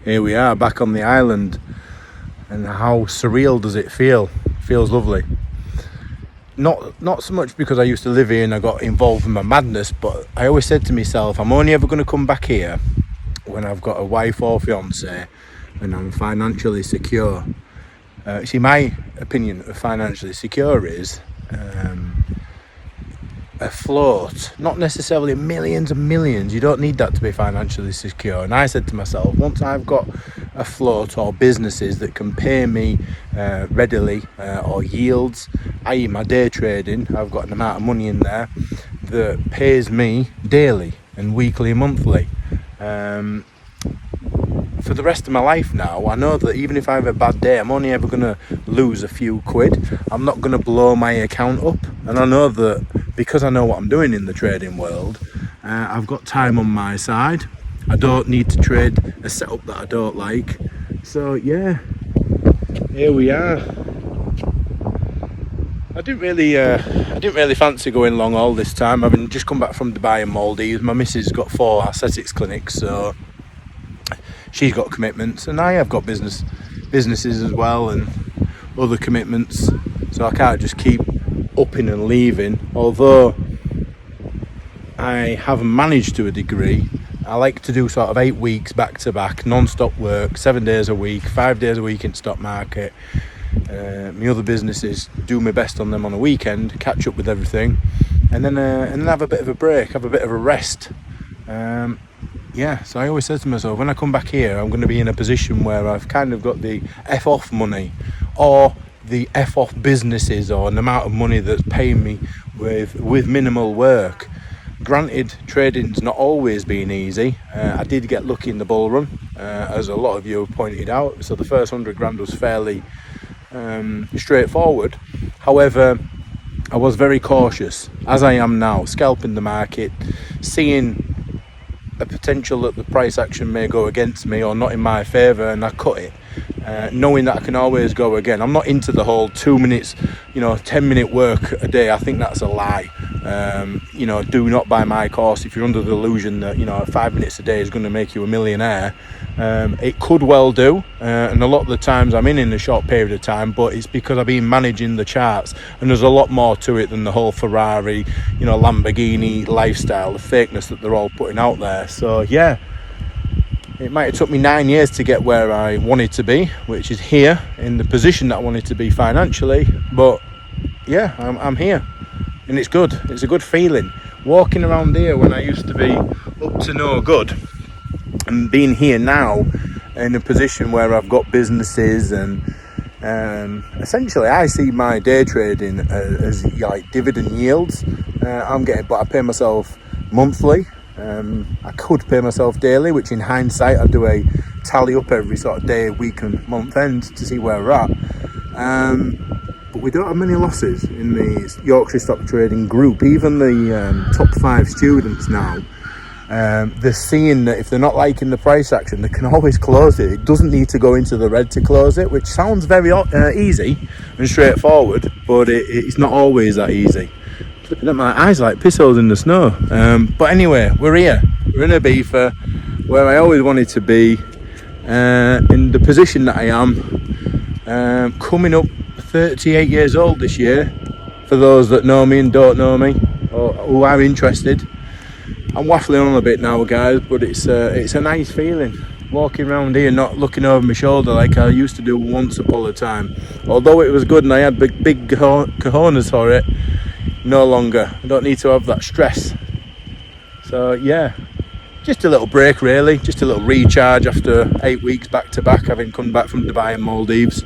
Here we are back on the island, and how surreal does it feel? Feels lovely. Not so much because I used to live here and I got involved in my madness, but I always said to myself, I'm only ever going to come back here when I've got a wife or fiance and I'm financially secure. See, my opinion of financially secure is afloat, not necessarily millions and millions. You don't need that to be financially secure. And I said to myself, once I've got afloat or businesses that can pay me readily or yields, i.e. my day trading, I've got an amount of money in there that pays me daily and weekly and monthly. For the rest of my life now, I know that even if I have a bad day, I'm only ever going to lose a few quid. I'm not going to blow my account up. And I know that because I know what I'm doing in the trading world, I've got time on my side. I don't need to trade a setup that I don't like. So yeah, here we are. I didn't really fancy going long all this time. I've just come back from Dubai and Maldives. My missus got 4 aesthetics clinics, so she's got commitments, and I have got businesses as well and other commitments, so I can't just keep upping and leaving. Although I have managed to a degree, I like to do sort of 8 weeks back to back, non-stop work, 7 days a week, 5 days a week in stock market. My other businesses, do my best on them on a weekend, catch up with everything, and then have a bit of a break, have a bit of a rest. So I always said to myself, when I come back here, I'm going to be in a position where I've kind of got the F-off money, or the F-off businesses, or an amount of money that's paying me with minimal work. Granted, trading's not always been easy. I did get lucky in the bull run, as a lot of you have pointed out, so the first 100 grand was fairly straightforward. However, I was very cautious, as I am now, scalping the market, seeing a potential that the price action may go against me or not in my favour, and I cut it, knowing that I can always go again. I'm not into the whole 2 minutes, 10-minute work a day. I think that's a lie. Do not buy my course if you're under the illusion that 5 minutes a day is going to make you a millionaire. It could well do, and a lot of the times I'm in a short period of time, but it's because I've been managing the charts, and there's a lot more to it than the whole Ferrari, Lamborghini lifestyle, the fakeness that they're all putting out there. So yeah, it might have took me 9 years to get where I wanted to be, which is here in the position that I wanted to be financially, but yeah, I'm here, and it's good. It's a good feeling walking around here when I used to be up to no good, and being here now in a position where I've got businesses, and essentially I see my day trading as like dividend yields. But I pay myself monthly. I could pay myself daily, which in hindsight I do a tally up every sort of day, week and month end to see where we're at. But we don't have many losses in the Yorkshire Stock Trading group. Even the top 5 students now, they're seeing that if they're not liking the price action, they can always close it. It doesn't need to go into the red to close it, which sounds very easy and straightforward, but it's not always that easy. Flipping at my eyes like piss holes in the snow. But anyway, we're here. We're in Ibiza, where I always wanted to be, in the position that I am, coming up 38 years old this year, for those that know me and don't know me, or who are interested. I'm waffling on a bit now, guys, but it's a nice feeling walking around here, not looking over my shoulder like I used to do once upon a time. Although it was good and I had big cojones for it, no longer. I don't need to have that stress. So yeah, just a little break really, just a little recharge after 8 weeks back to back, having come back from Dubai and Maldives.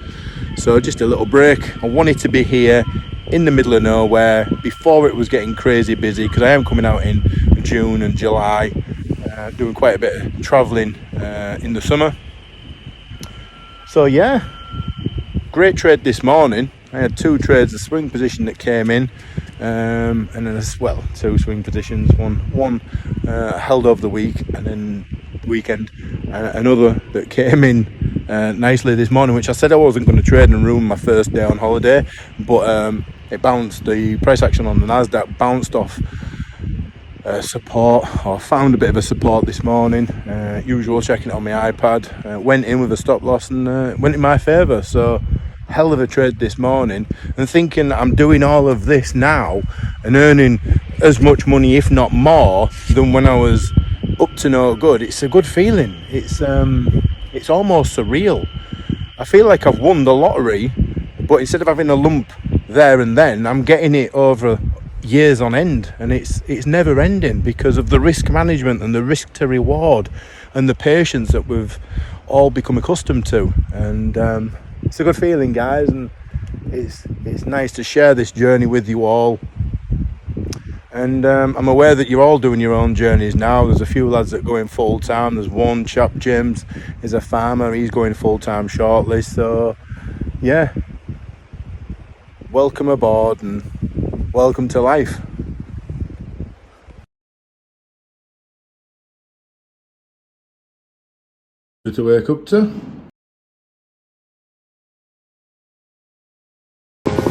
So just a little break. I wanted to be here in the middle of nowhere before it was getting crazy busy, because I am coming out in June and July, doing quite a bit of travelling in the summer. So yeah, great trade this morning. I had 2 trades, a swing position that came in, and then as well 2 swing positions, one held over the week and then weekend, another that came in nicely this morning, which I said I wasn't going to trade and ruin my first day on holiday, but it bounced. The price action on the Nasdaq bounced off support, or found a bit of a support this morning. Usual checking it on my iPad. Went in with a stop loss and went in my favour. So hell of a trade this morning, and thinking I'm doing all of this now and earning as much money, if not more, than when I was up to no good. It's a good feeling. It's almost surreal. I feel like I've won the lottery, but instead of having a lump there and then, I'm getting it over years on end, and it's never ending because of the risk management and the risk to reward and the patience that we've all become accustomed to. And it's a good feeling, guys, and it's nice to share this journey with you all. And I'm aware that you're all doing your own journeys now. There's a few lads that are going full time. There's one chap, James, is a farmer. He's going full time shortly. So yeah, welcome aboard and welcome to life. To wake up to?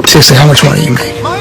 Seriously, how much money you make?